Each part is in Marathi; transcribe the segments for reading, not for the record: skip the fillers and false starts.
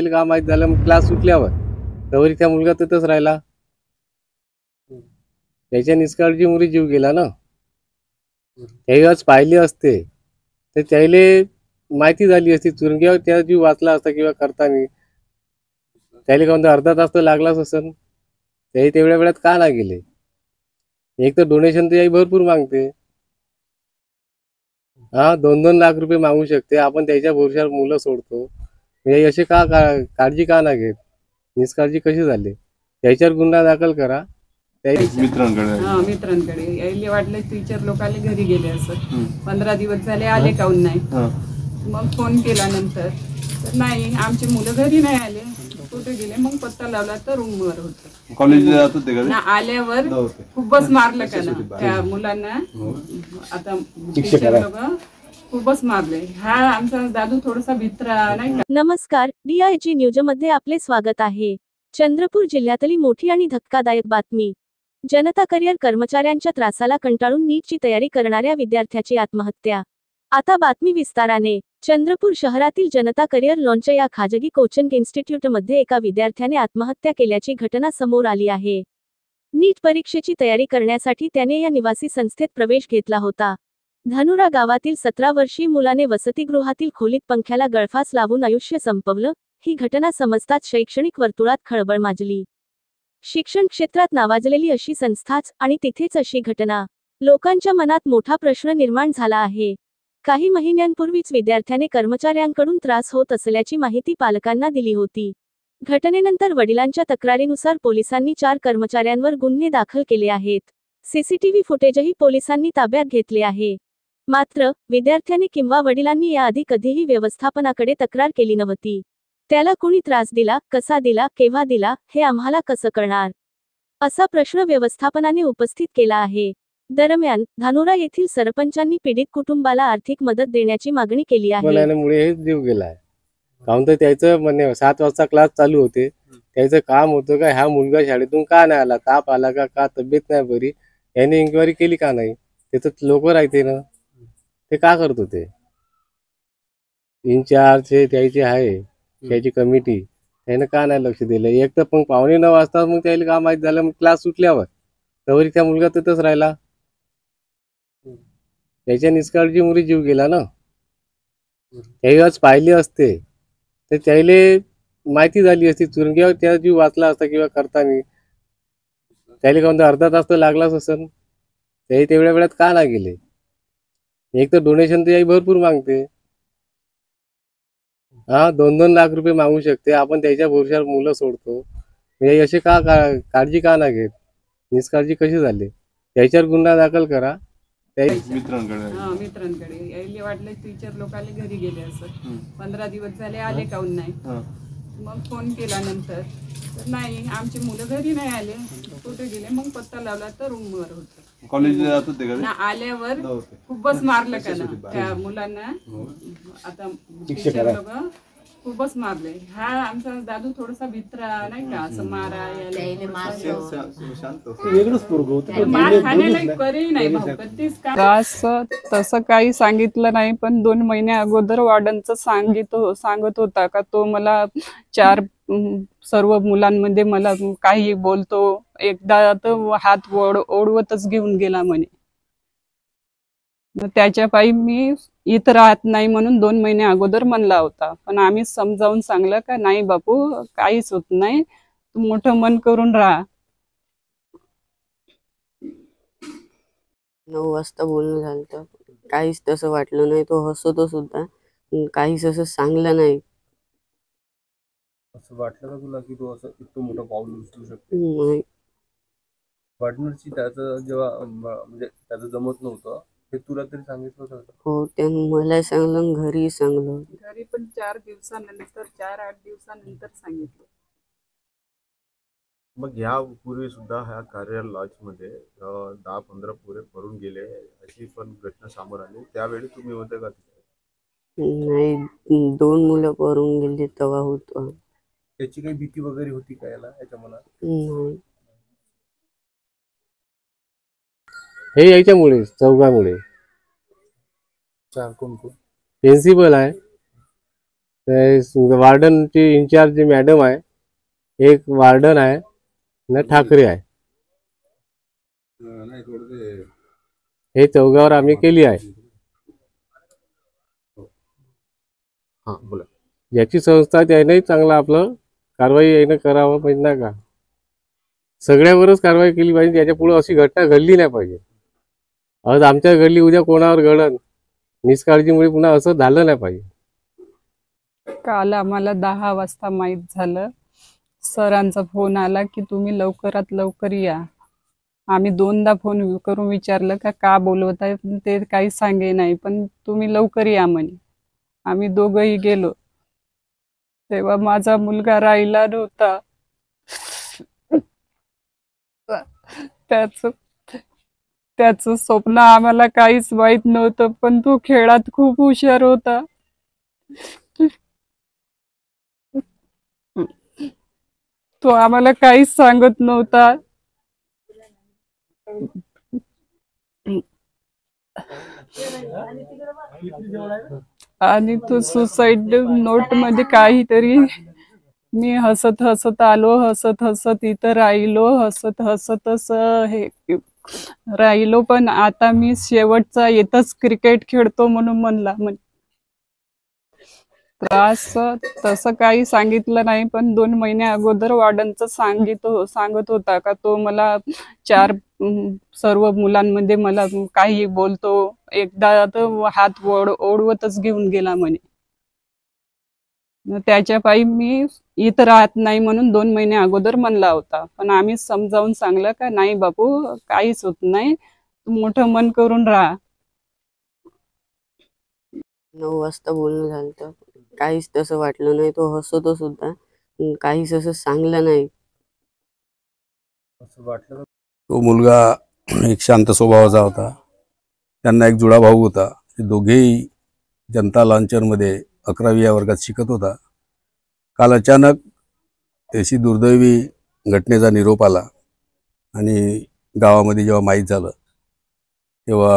का माहित झालं, मग क्लास सुटल्यावर तवरी त्या मुलगा तिथंच राहिला. त्याच्या निष्काळजीमुळे जीव गेला ना. त्याही आज पाहिले असते तर त्याले माहिती झाली असती, चुरंग्यावर त्या जीव वाचला असता किंवा करताना त्याला कोणता अर्धा तास तर लागलाच असेल. त्याही तेवढ्या वेळात का नाही गेले? एक तर डोनेशन तर याही भरपूर मागते. हा, 2-2 लाख रुपये मागू शकते. आपण त्याच्या भरोश्यावर मुलं सोडतो. म्हणजे असे काळजी का नाही घेत? निष्काळजी कशी झाली? त्याच्यावर गुन्हा दाखल करा. मित्रांकडे यायले वाटलं टीचर लोकांनी घरी गेले असं. 15 दिवस झाले आले काऊन नाही. मग फोन केला नंतर तर नाही, आमची मुलं घरी नाही आले. कुठे गेले? मग पत्ता लावला तर रूमवर होते. कॉलेजला जात होते का? आल्यावर खूपच मारलं का ना त्या मुलांना. आता टीचर लोक खूपच मारले. हा आमचा दादू थोडासा भित्रा नाही का. नमस्कार, DIG न्यूज मध्ये आपले स्वागत आहे. चंद्रपूर जिल्ह्यातली मोठी आणि धक्कादायक बातमी. जनता करिअर कर्मचाऱ्यांच्या त्रासाला कंटाळून नीटची तयारी करणाऱ्या विद्यार्थ्याची आत्महत्या. आता बातमी विस्ताराने. चंद्रपूर शहरातील जनता करिअर लॉन्च या खाजगी कोचिंग इन्स्टिट्यूटमध्ये एका विद्यार्थ्याने आत्महत्या केल्याची घटना समोर आली आहे. नीट परीक्षेची तयारी करण्यासाठी त्याने या निवासी संस्थेत प्रवेश घेतला होता. धानुरा गावातील 17 वर्षीय मुलाने वसतिगृहातील खोलीत पंख्याला गळफास लावून आयुष्य संपवलं. ही घटना समजताच शैक्षणिक वर्तुळात खळबळ माजली. शिक्षण क्षेत्रात नावाजलेली अशी संस्थाच आणि तिथेच अशी घटना. लोकांच्या मनात मोठा प्रश्न निर्माण झाला आहे. काही महिन्यांपूर्वीच विद्यार्थ्याने कर्मचाऱ्यांकडून त्रास होत असल्याची माहिती पालकांना दिली होती. घटनेनंतर वडिलांच्या तक्रारीनुसार पोलिसांनी 4 कर्मचाऱ्यांवर गुन्हे दाखल केले आहेत. सीसीटीव्ही फुटेजही पोलिसांनी ताब्यात घेतले आहे. मात्र विद्यार्थ्याने किंवा वडिलांनी याआधी कधीही व्यवस्थापनाकडे तक्रार केली नव्हती. त्याला कुणी त्रास दिला, कसा दिला, केव्हा दिला, हे आम्हाला कसं कळणार? असा प्रश्न व्यवस्थापनाने उपस्थित केला आहे. दरम्यान धानुरा येथील सरपंचांनी पीडित कुटुंबाला आर्थिक मदत देण्याची मागणी केली आहे. मुळे हे जीव गेलाय. काहून तर त्याचं म्हणणे 7 वाजता क्लास चालू होते. त्याचं काम होतं का हा मुलगा शाळेतून का नाही आला, ताप आला का तब्येत नाही बरी, याने इन्क्वायरी केली का नाही? त्याचं लोक राहते ना, ते का करत होते? इन्चार्ज त्याची आहे, त्याची कमिटी, त्यानं का नाही लक्ष दिलं? एक तर मग 8:45 वाजता मग त्याला का माहित झालं, मग क्लास सुटल्यावर तवरी त्या मुलगा तिथंच राहिला. त्याच्या निष्काळजीमुळे जीव गेला ना. त्याही आज पाहिले असते तर त्याला माहिती झाली असती, चुरंग्यावर त्या जीव वाचला असता किंवा करताना त्याला कोणता अर्धा तास तर लागलाच असेल. त्याही तेवढ्या वेळात का नाही गेले? एक तर डोनेशन तर याही भरपूर मागते. हा, 2-2 लाख रुपये मागू शकते. आपण त्याच्या भरोश्यावर मुलं सोडतो. म्हणजे असे काळजी का नाही घेत? निष्काळजी कशी झाली? त्याच्यावर गुन्हा दाखल करा. मित्रांकडे यायले वाटलं टीचर लोकांनी घरी गेले असं. 15 दिवस झाले आले काऊन नाही. मग फोन केला नंतर तर नाही, आमची मुलं घरी नाही आले. कुठे गेले? मग पत्ता लावला तर रूमवर होते. कॉलेजला जात होते का? आल्यावर खूपच मारलं का ना त्या मुलांना. आता टीचर लोक खूपच मारले. हा आमचा दादू थोडासा भित्रा नाही का, असं मारायला मार खाण्याला करी नाही भाऊ कधीच का. तसं काही सांगितलं नाही, पण 2 महिन्या अगोदर वॉर्डनचं सांगत होता का तो मला 4 सर्व मुलांमध्ये मला काही बोलतो. एकदा तर हात ओढवतच घेऊन गेला म्हणे. त्याच्या पायी मी इथं राहत नाही म्हणून 2 महिने अगोदर म्हणला होता. पण आम्ही समजावून सांगलं का नाही बापू, काहीच होत नाही, तू मोठं मन करून राहा. 9 वाजता बोलणं झालं तर काहीच तसं वाटलं नाही. तो हसतो सुद्धा, काहीच असं सांगलं नाही. असं वाटलं का तुला की तो असं इतकं मोठं पाऊल उचलू शकते? नाही. पार्टनरची त्याचं जेव्हा म्हणजे त्याचं जमत नव्हतं हे तुला तरी सांगितलं होतं? हो, त्यानं मला सांगलं, घरी सांगलं. घरी पण 4 दिवसानंतर 4-8 दिवसानंतर सांगितलं. मग यापूर्वी सुद्धा ह्या कार्य लॉजमध्ये 10-15 पोरे पडून गेले अशी पण घटना समोर आली. त्यावेळी तुम्ही होते का तिथे? नाही, 2 मुलं पळून गेली तेव्हा होतो. त्याची काही भीती वगैरे होती का याला याच्या मनात? नाही. हे याच्यामुळे चौघामुळे. कोण कोण? प्रिन्सिपल आहे, वार्डनची इन्चार्ज जी मॅडम आहे, एक वार्डन आहे आणि ठाकरे आहे, हे चौघावर आम्ही केली आहे. हा बोला. ज्याची संस्था त्याने चांगलं आपलं कारवाई यानं करावं पाहिजे ना का. सगळ्यावरच कारवाई केली पाहिजे. त्याच्या पुढे अशी घटना घडली नाही पाहिजे. आज आमच्या घडली, उद्या कोणावर घडन. निष्काळजीमुळे पुन्हा असं झालं नाही पाहिजे. काल आम्हाला 10 वाजता माहीत झालं. सरांचा फोन आला की तुम्ही लवकरात लवकर या. आम्ही 2दा फोन करून विचारलं का बोलवत आहे, ते काही सांगे नाही, पण तुम्ही लवकर या म्हणे. आम्ही दोघंही गेलो. तेव्हा माझा मुलगा राहिला नव्हता. त्याचं स्वप्न आम्हाला काहीच माहित नव्हतं, पण तो खेळात खूप हुशार होता. तो आम्हाला काहीच सांगत नव्हता. आणि तो सुसाईड नोट मध्ये काहीतरी, मी हसत हसत आलो, हसत हसत इथं राहिलो, हसत हसतच हे राहिलो, पण आता मी शेवटचा येतच क्रिकेट खेळतो म्हणून म्हणला. त्रास तसं काही सांगितलं नाही, पण 2 महिन्या अगोदर वार्डनचं सांगत होता का तो मला 4 सर्व मुलांमध्ये मला काही बोलतो. एकदा तर हात ओढवतच घेऊन गेला म्हणे. त्याच्या पायी मी इथं राहत नाही म्हणून 2 महिन्या अगोदर म्हणला होता. पण आम्ही समजावून सांगलं का नाही बापू, काहीच होत नाही, तू मोठं मन करून राहा. 9 वाजता बोलणं झालं तर काहीच तसं वाटलं नाही. तो हसतो सुद्धा, काहीच असं सांगलं नाही. असं वाटलं तो मुलगा एक शांत स्वभावाचा होता. त्यांना एक जुळा भाऊ होता. ते दोघेही जनता लॉन्चरमध्ये 11वी या वर्गात शिकत होता. काल अचानक अशी दुर्दैवी घटनेचा निरोप आला आणि गावामध्ये जेव्हा माहीत झालं तेव्हा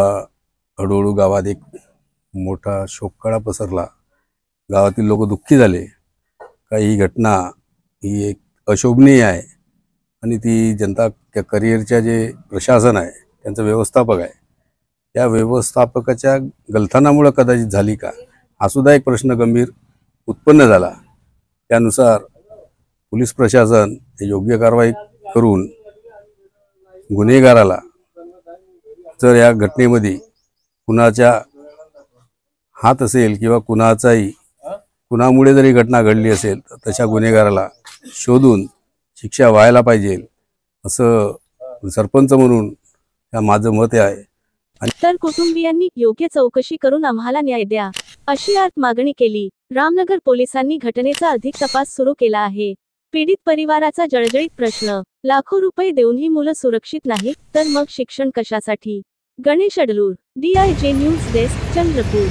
हळूहळू गावात एक मोठा शोककळा पसरला. गावातील लोक दुःखी झाले. ही घटना ही एक अशोभनीय आहे आणि ती जनता करिअरच्या जे प्रशासन आहे, त्यांचं व्यवस्थापक आहे, त्या व्यवस्थापकाच्या गलथानामुळे कदाचित झाली का, हा सुद्धा एक प्रश्न गंभीर उत्पन्न झाला. त्यानुसार पोलीस प्रशासन योग्य कारवाई करून गुन्हेगाराला, जर या घटनेमध्ये कुणाच्या हात असेल किंवा कुणामुळे जरी घटना घडली असेल तर तशा गुन्हेगाराला शोधून शिक्षा व्हायला पाहिजे, असं सरपंच म्हणून माझं मत आहे. तर कुटुंबियांनी योग्य चौकशी करून आम्हाला न्याय द्या, अशी आर्त मागणी केली. रामनगर पोलिसांनी घटनेचा अधिक तपास सुरू केला आहे. पीडित परिवाराचा जळजळीत प्रश्न, लाखो रुपये देऊनही मुलं सुरक्षित नाहीत, तर मग शिक्षण कशासाठी? Ganesh Adlur, DIJ news desk, Chandrapur.